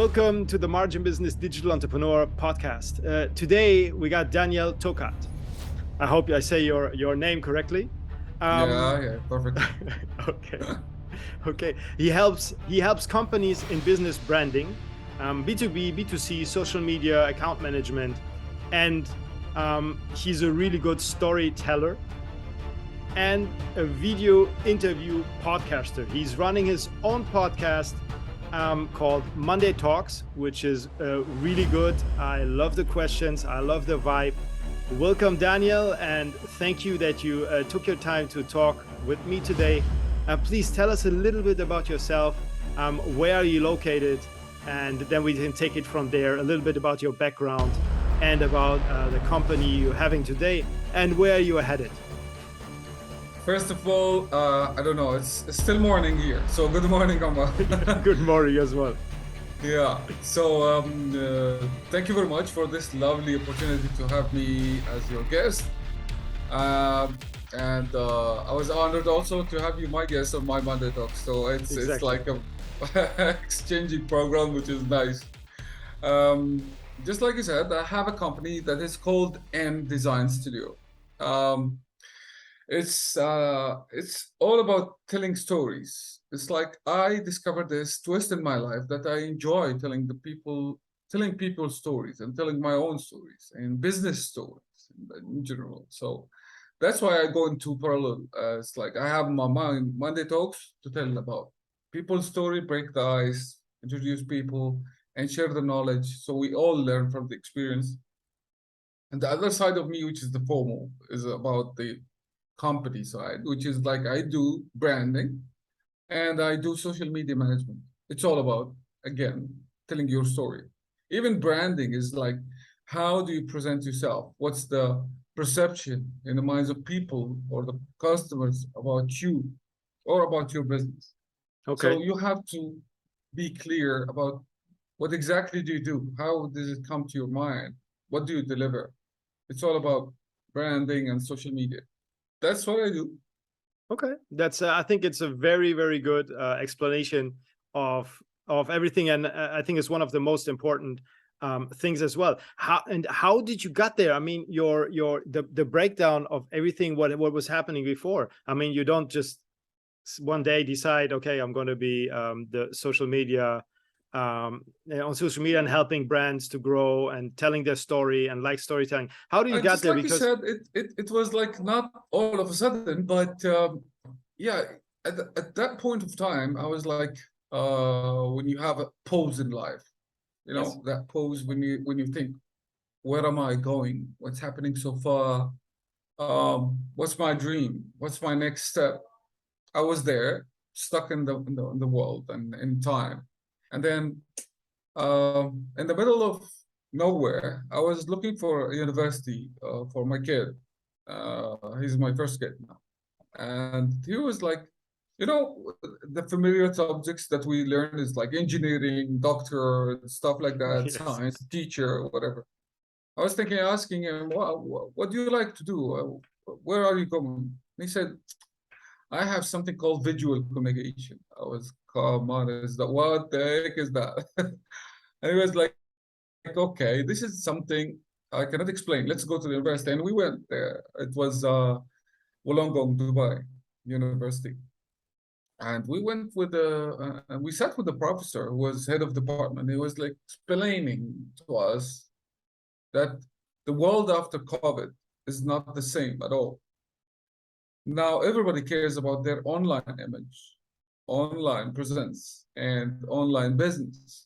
welcome to the Margin Business Digital Entrepreneur Podcast. Today we got Daniel Tokat. I hope I say your name correctly. Yeah, perfect. Okay. He helps companies in business branding, B2B, B2C, social media, account management, and he's a really good storyteller and a video interview podcaster. He's running his own podcast called Monday Talks, which is really good. I love the questions. I love the vibe. Welcome, Daniel, and thank you that you took your time to talk with me today. Please tell us a little bit about yourself. Where are you located? And then we can take it from there, a little bit about your background and about the company you're having today and where you are headed. First of all, I don't know, it's still morning here. So good morning, Omar. Good morning as well. Yeah, so thank you very much for this lovely opportunity to have me as your guest. And I was honored also to have you my guest on my Monday Talk. So it's like a exchanging program, which is nice. Just like you said, I have a company that is called M Design Studio. It's all about telling stories. It's like I discovered this twist in my life that I enjoy telling people stories and telling my own stories and business stories in general. So that's why I go into parallel. It's like I have my Monday Talks to tell about people's story, break the ice, introduce people, and share the knowledge so we all learn from the experience. And the other side of me, which is the FOMO, is about the company side, which is like I do branding and I do social media management. It's all about, again, telling your story. Even branding is like, how do you present yourself? What's the perception in the minds of people or the customers about you or about your business? Okay. So you have to be clear about what exactly do you do? How does it come to your mind? What do you deliver? It's all about branding and social media. That's what I do. Okay, that's I think it's a very, very good explanation of everything, and I think it's one of the most important things as well. How did you get there? I mean, the breakdown of everything what was happening before. I mean, you don't just one day decide, okay, I'm going to be the social media on social media and helping brands to grow and telling their story and like storytelling. How do you get there? Like because you said, it was like not all of a sudden, but yeah, at that point of time, I was like, when you have a pause in life, you know, yes. that pause when you think, where am I going? What's happening so far? What's my dream? What's my next step? I was there, stuck in the world and in time. And then in the middle of nowhere, I was looking for a university for my kid. He's my first kid now. And he was like, you know, the familiar subjects that we learn is like engineering, doctor, stuff like that, Yes. science, teacher, whatever. I was asking him, what do you like to do? Where are you going? And he said, I have something called visual communication. I was, come on, what the heck is that? And he was like, okay, this is something I cannot explain. Let's go to the university. And we went there. It was Wollongong, Dubai University. And we went with we sat with the professor who was head of department. He was like explaining to us that the world after COVID is not the same at all. Now everybody cares about their online image, online presence, and online business.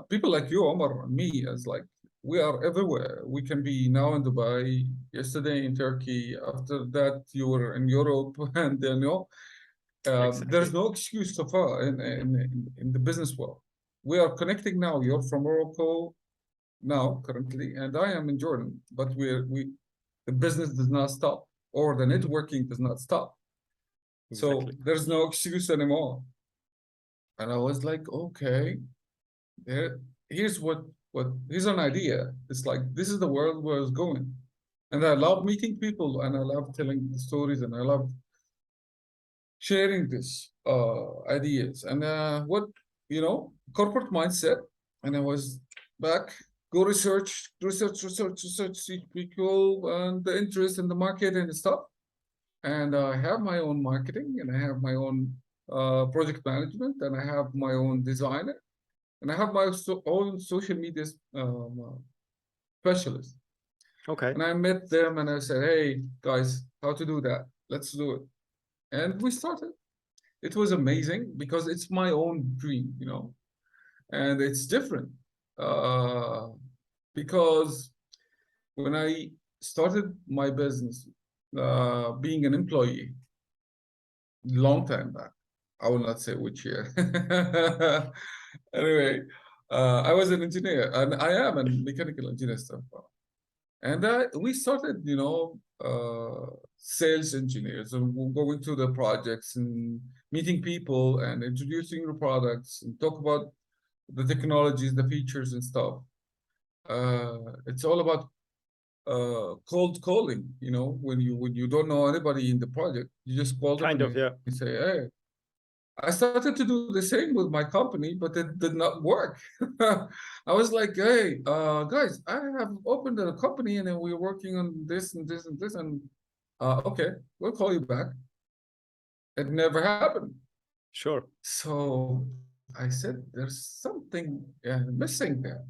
People like you, Omar, and me, as like we are everywhere. We can be now in Dubai, yesterday in Turkey. After that, you were in Europe, and then Exactly. there's no excuse so far in the business world. We are connecting now. You're from Morocco now currently, and I am in Jordan. But the business does not stop, or the networking does not stop. Exactly. So there's no excuse anymore. And I was like, okay. Here's here's an idea. It's like this is the world where it's going, and I love meeting people, and I love telling the stories, and I love sharing this ideas. And what corporate mindset, and I was back, go research, see people and the interest in the market and stuff. And I have my own marketing, and I have my own project management, and I have my own designer, and I have my own social media specialist. Okay. And I met them and I said, hey, guys, how to do that? Let's do it. And we started. It was amazing because it's my own dream, and it's different. Uh, because when I started my business, being an employee, long time back, I will not say which year. Anyway, I was an engineer, and I am a mechanical engineer so far. And we started, sales engineers, and going to the projects and meeting people and introducing the products and talk about the technologies, the features and stuff. It's all about cold calling, when you don't know anybody in the project, you just call them Kind and of, yeah. you say, hey. I started to do the same with my company, but it did not work. I was like, hey, guys, I have opened a company and then we're working on this and this and this. And okay, we'll call you back. It never happened. Sure. So I said, there's something missing there.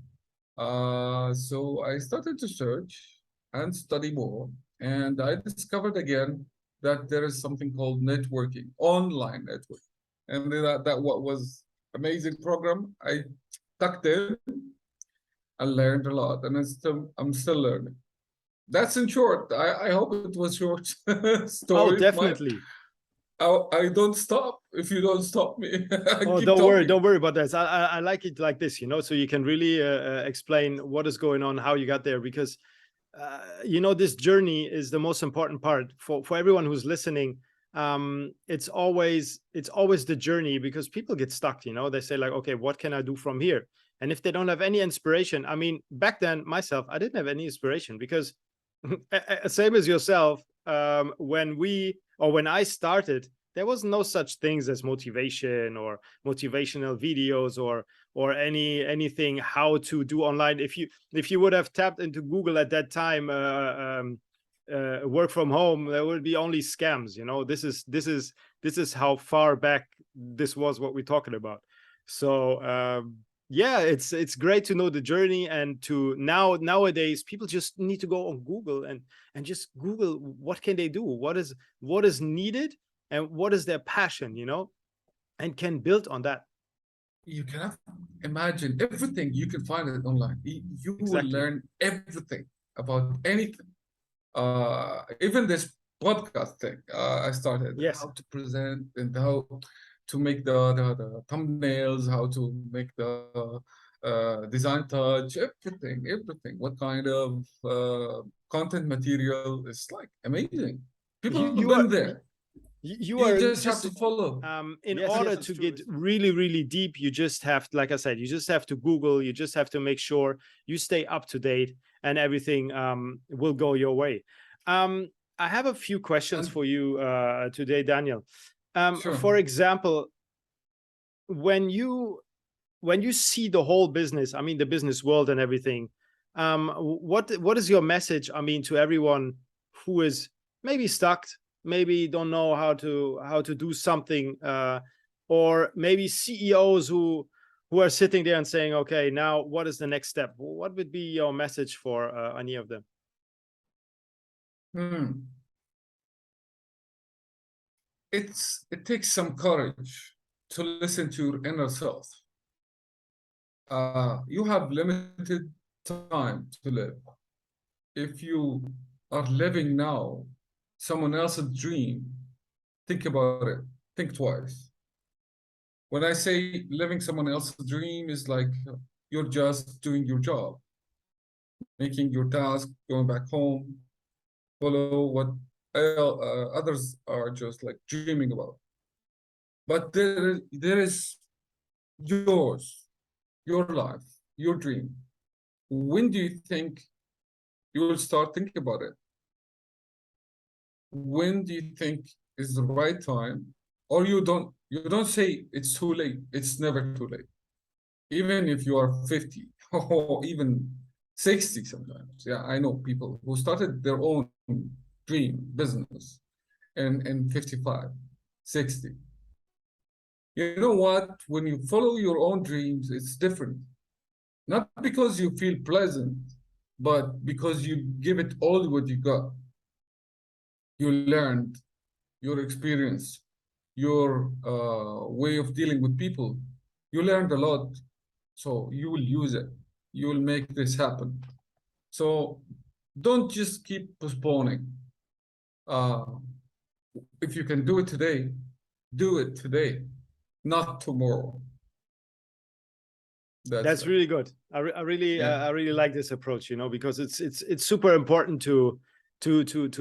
So I started to search and study more. And I discovered again that there is something called networking, online networking. And that what was amazing program. I tucked in and learned a lot, and I'm still learning. That's in short. I hope it was short Oh, story. definitely. I don't stop if you don't stop me. I Oh, keep talking. don't worry about that. I like it like this, so you can really explain what is going on, how you got there, because this journey is the most important part for everyone who's listening. It's always the journey, because people get stuck. They say like, okay, what can I do from here? And if they don't have any inspiration, I mean, back then myself, I didn't have any inspiration, because same as yourself, when I started, there was no such things as motivation or motivational videos or anything how to do online. If you would have tapped into Google at that time, work from home, there would be only scams. This is how far back this was what we're talking about. So yeah, it's great to know the journey, and to nowadays people just need to go on Google and just Google what can they do, what is needed, and what is their passion, and can build on that. You cannot imagine everything. You can find it online. You will Exactly. learn everything about anything. Even this podcast thing, I started Yes. how to present and how to make the thumbnails, how to make the design touch, everything. What kind of content material is like amazing. People have You are been there. you You are just have just to follow. in Yes, order it's to true. get really, really deep, you just have, like I said, you just have to Google, you just have to make sure you stay up to date, and everything will go your way. I have a few questions for you today, Daniel. Sure. For example, when you see the whole business, I mean the business world and everything, what is your message, I mean, to everyone who is maybe stuck, maybe don't know how to do something, or maybe CEOs who are sitting there and saying, okay, now what is the next step? What would be your message for any of them? It takes some courage to listen to your inner self. You have limited time to live. If you are living now someone else's dream, think about it. Think twice. When I say living someone else's dream, is like you're just doing your job, making your task, going back home, follow what others are just like dreaming about. But there is yours, your life, your dream. When do you think you will start thinking about it? When do you think is the right time? Or you don't say it's too late. It's never too late. even if you are 50 or even 60 sometimes. Yeah, I know people who started their own dream business in 55, 60. You know what? When you follow your own dreams, it's different. Not because you feel pleasant, but because you give it all what you got. You learned your experience, your way of dealing with people. You learned a lot, so you will use it. You will make this happen. So don't just keep postponing. Uh, if you can do it today, do it today, not tomorrow. That's That's it. really good. Yeah. I really like this approach, you know, because it's super important to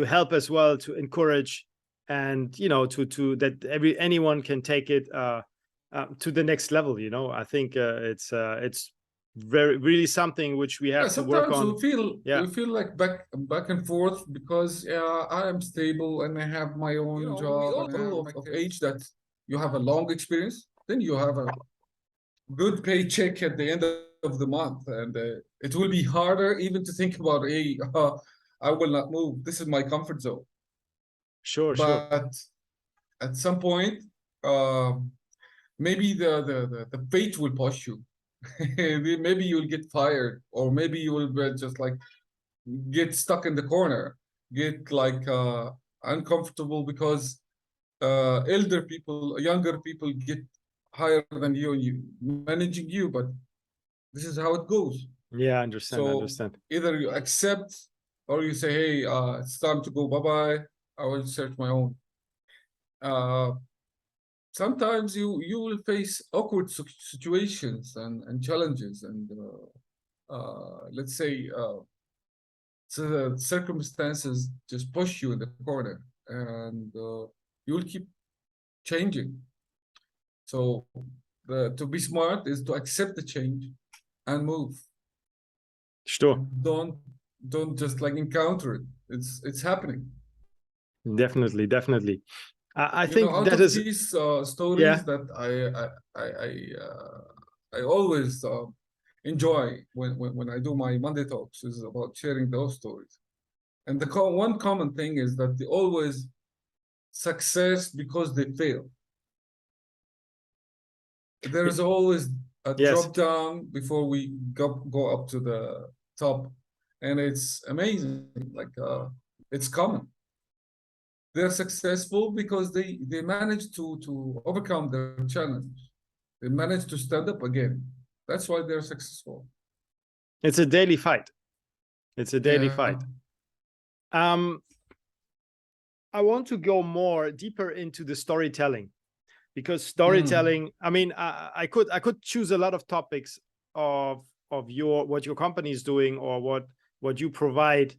help as well, to encourage, and you know, to that anyone can take it to the next level. You know, I think it's very really something which we Yeah, have to work sometimes on. Yeah, we feel like back and forth because I am stable and I have my own job and I am of age that you have a long experience, then you have a good paycheck at the end of the month, and it will be harder even to think about, hey, I will not move. This is my comfort zone. sure. But at some point, um, maybe the fate will push you. Maybe you'll get fired, or maybe you will be just like get stuck in the corner, get like uncomfortable because elder people, younger people get higher than you and you managing you, but this is how it goes. Yeah, I So understand. either you accept or you say, hey, it's time to go, bye-bye. I will search my own. Uh, Sometimes you will face awkward situations and challenges and let's say so the circumstances just push you in the corner and you will keep changing. So to be smart is to accept the change and move. Sure, Don't just like encounter it. It's happening. definitely. I You know, think out that of is, these yeah, stories that I always enjoy when I do my Monday talks is about sharing those stories. And the one common thing is that they always success because they fail. There is always a yes. drop down before we go up to the top, and it's amazing. Like it's common. They're successful because they managed to overcome their challenge. They managed to stand up again. That's why they're successful. It's a daily fight. It's a daily Yeah. fight. Um, I want to go more deeper into the storytelling, because Mm. storytelling, I mean, I could choose a lot of topics of your what your company is doing, or what you provide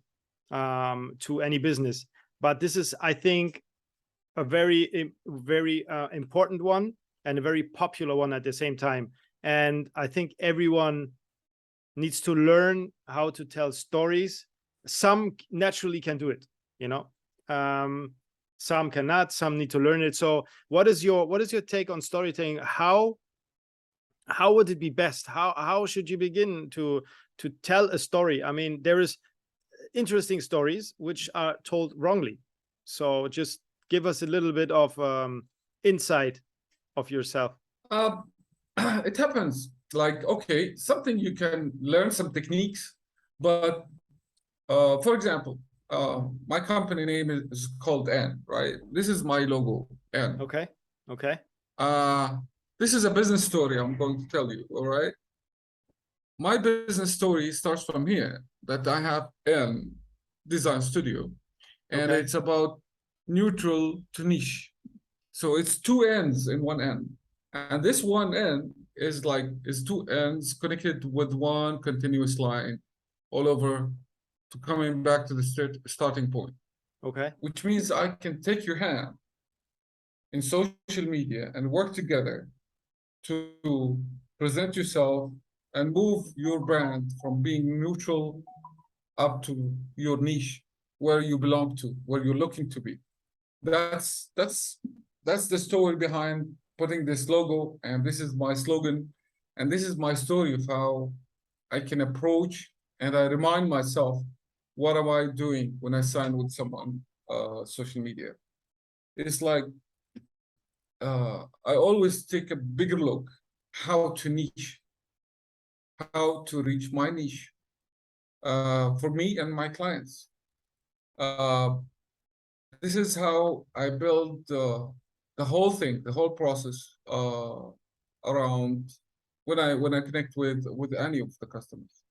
to any business, but this is, I think, a very important one, and a very popular one at the same time. And I think everyone needs to learn how to tell stories. Some naturally can do it, you know. Some cannot, some need to learn it. So what is your take on storytelling? How would it be best? How should you begin to tell a story? I mean, there is interesting stories which are told wrongly. So just give us a little bit of insight of yourself. Uh, it happens. Like, okay, something you can learn some techniques, but for example, my company name is called N, right? This is my logo, N. Okay. Okay. Uh, this is a business story I'm going to tell you, all right? My business story starts from here, that I have N design studio, and Okay. it's about neutral to niche. So it's two ends in one end. And this one end is two ends connected with one continuous line all over to coming back to the starting point, Okay. which means I can take your hand in social media and work together to present yourself and move your brand from being neutral up to your niche where you belong to, where you're looking to be. That's that's the story behind putting this logo, and this is my slogan. And this is my story of how I can approach, and I remind myself, what am I doing when I sign with someone, social media? It's like I always take a bigger look, how to niche, how to reach my niche for me and my clients. Uh, this is how I build the whole thing, the whole process around when I connect with any of the customers.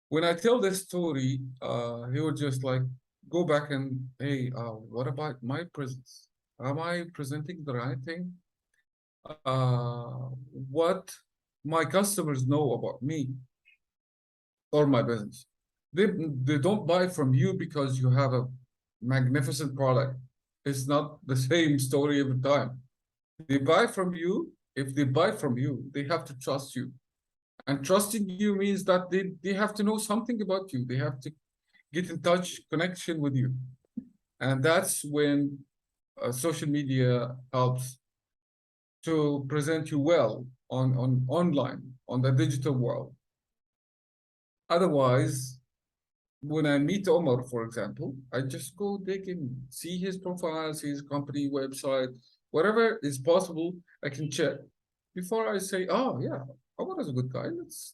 When I tell this story, he would just like go back and, hey, what about my presence? Am I presenting the right thing? What my customers know about me or my business. They don't buy from you because you have a magnificent product. It's not the same story every time. They buy from you. If they buy from you, they have to trust you. And trusting you means that they have to know something about you. They have to get in touch, connection with you. And that's when social media helps to present you well on online, on the digital world. Otherwise, when I meet Omar, for example, I just go dig in, see his profile, see his company website, whatever is possible, I can check before I say, oh yeah, Omar is a good guy.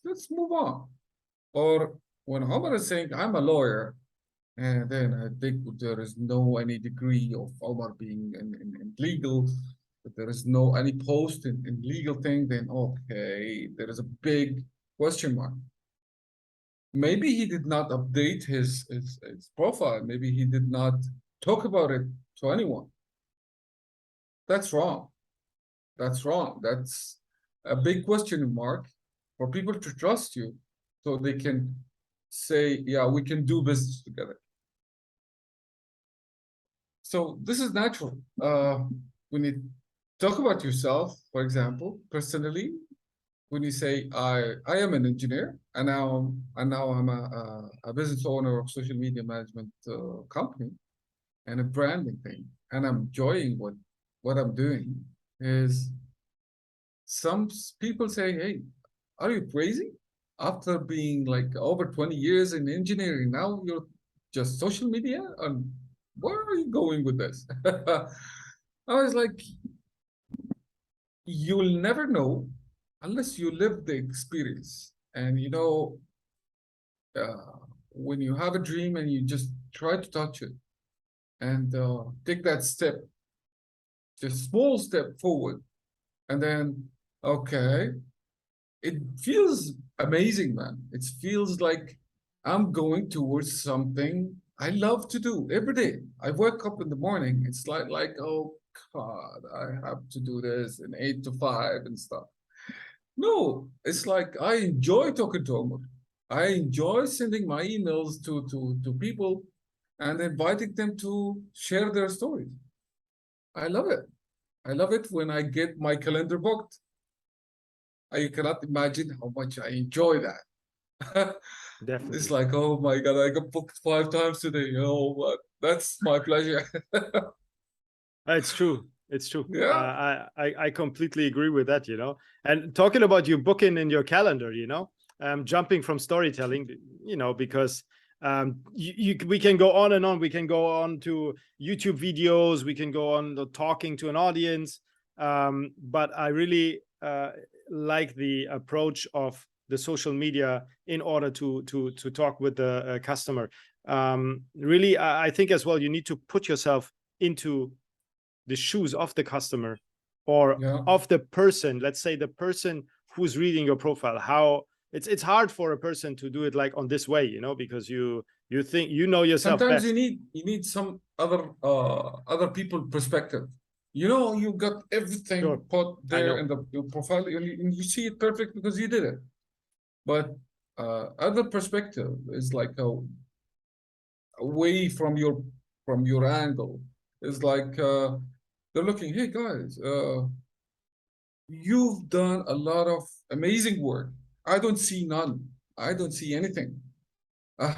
Let's move on. Or when Omar is saying, I'm a lawyer, and then I think there is no any degree of Omar being in legal, but there is no any post in legal thing, then okay, there is a big question mark. Maybe he did not update his profile. Maybe he did not talk about it to anyone. That's wrong. That's wrong. That's a big question mark for people to trust you so they can say, yeah, we can do business together. So this is natural. When you talk about yourself, for example, personally, when you say I am an engineer and now I'm a business owner of social media management company and a branding thing, and I'm enjoying what I'm doing, is some people say, hey, are you crazy? After being like over 20 years in engineering, now you're just social media? And where are you going with this? I was like, you'll never know unless you live the experience. And uh, when you have a dream and you just try to touch it and take that step, just small step forward, and then, okay, it feels amazing, man. It feels like I'm going towards something I love to do every day. I wake up in the morning, it's like, oh God, I have to do this in 8 to 5 and stuff. No, it's like I enjoy talking to Omar. I enjoy sending my emails to people and inviting them to share their stories. I love it. I love it when I get my calendar booked. I cannot imagine how much I enjoy that. It's Definitely. like, oh my God, I got booked 5 times today. But that's my pleasure. It's true. It's true. Yeah. I completely agree with that, And talking about you booking in your calendar, jumping from storytelling, because we can go on and on. We can go on to YouTube videos. We can go on to talking to an audience. But I really like the approach of the social media in order to talk with the customer. Really, I think as well, you need to put yourself into the shoes of the customer or Yeah. of the person. Let's say the person who's reading your profile. How it's hard for a person to do it like on this way, because you think yourself Sometimes best. you need some other people perspective. You got everything Sure. put I there know. in the profile, and you see it perfect because you did it. But other perspective is like away from your angle. It's like they're looking, hey guys, you've done a lot of amazing work. I don't see none. I don't see anything. Uh,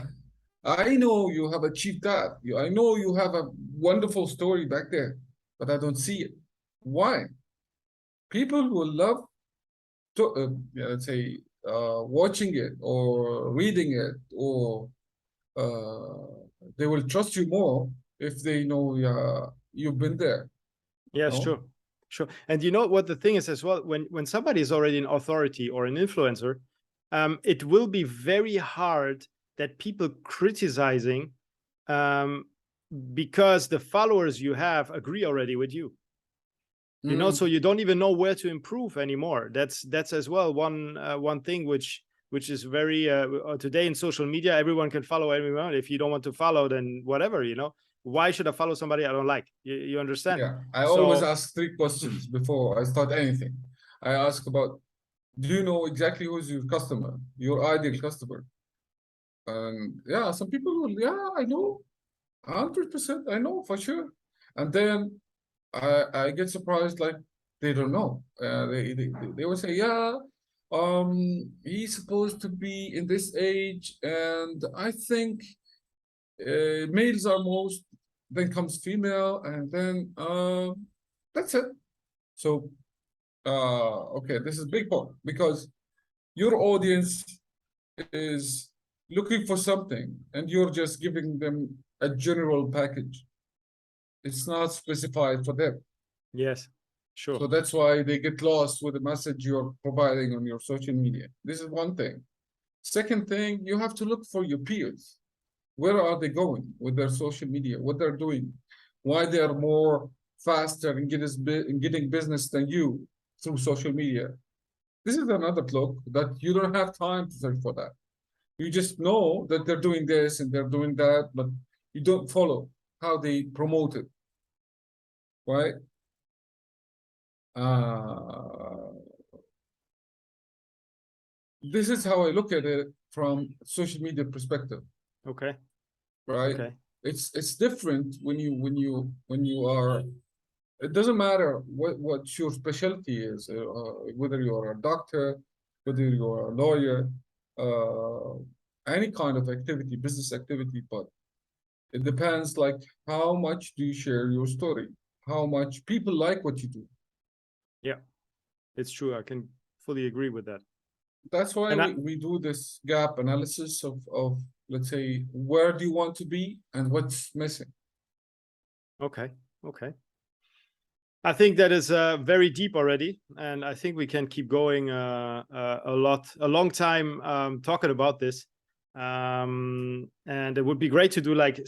I know you have achieved that. I know you have a wonderful story back there, but I don't see it. Why? People will love let's say, watching it or reading it, or they will trust you more if they know you've been there. Yes, No? sure. Sure. And you know what the thing is as well, when somebody is already an authority or an influencer, it will be very hard that people criticizing because the followers you have agree already with you. You know, so you don't even know where to improve anymore. That's as well one thing which is very today in social media, everyone can follow everyone. If you don't want to follow, then whatever, you know. Why should I follow somebody I don't like? You understand? Yeah, I So, always ask 3 questions before I start anything. I ask about, do you know exactly who's your customer, your ideal customer? And yeah, some people will, yeah, I know, 100%, I know for sure. And then I get surprised, like they don't know. They will say, yeah, he's supposed to be in this age, and I think males are most, then comes female, and then that's it. So okay, this is big part, because your audience is looking for something and you're just giving them a general package. It's not specified for them. yes, sure. So that's why they get lost with the message you're providing on your social media. This is one thing. Second thing, you have to look for your peers. Where are they going with their social media? What they're doing? Why they are more faster in getting business than you through social media? This is another look that you don't have time to search for that. You just know that they're doing this and they're doing that, but you don't follow how they promote it, right? This is how I look at it from social media perspective, Okay. right? Okay. It's different when you are. It doesn't matter what your specialty is, whether you're a doctor, whether you're a lawyer, any kind of activity, business activity, but it depends, like, how much do you share your story? How much people like what you do? Yeah, it's true. I can fully agree with that. That's why And we do this gap analysis of, let's say, where do you want to be and what's missing? okay. Okay. I think that is very deep already, and I think we can keep going a long time talking about this. And it would be great to do like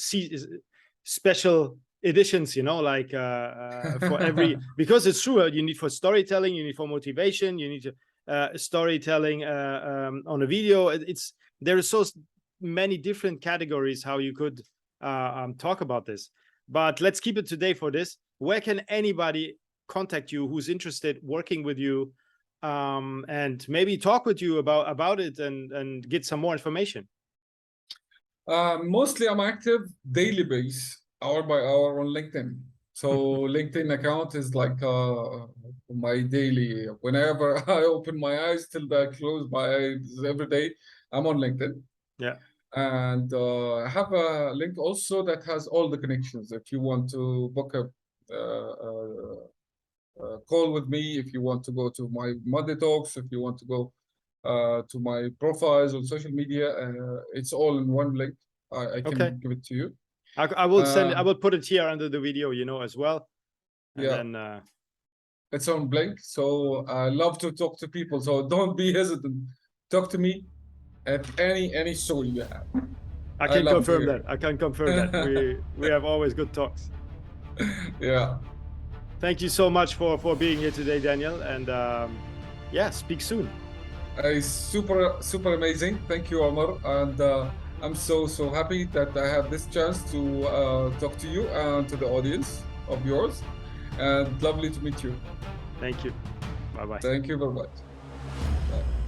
special editions, you know, like for every, because it's true. You need for storytelling, you need for motivation, you need to, storytelling on a video. There are so many different categories how you could talk about this. But let's keep it today for this. Where can anybody contact you who's interested working with you, and maybe talk with you about it and get some more information? Mostly I'm active daily base, hour by hour on LinkedIn. So LinkedIn account is like my daily, whenever I open my eyes till I close my eyes every day, I'm on LinkedIn. Yeah. And I have a link also that has all the connections. If you want to book a call with me, if you want to go to my Monday Talks, if you want to go to my profiles on social media, it's all in one link. I can give it to you. I will send. I will put it here under the video, you know, as well. And yeah. then it's on Blink. So I love to talk to people. So don't be hesitant. Talk to me at any story you have. I can confirm that. I can confirm that. We have always good talks. Yeah. Thank you so much for being here today, Daniel. And yeah, speak soon. Super amazing. Thank you, Omar. And I'm so happy that I have this chance to talk to you and to the audience of yours. And lovely to meet you. Thank you. Bye-bye. Thank you very much. Bye.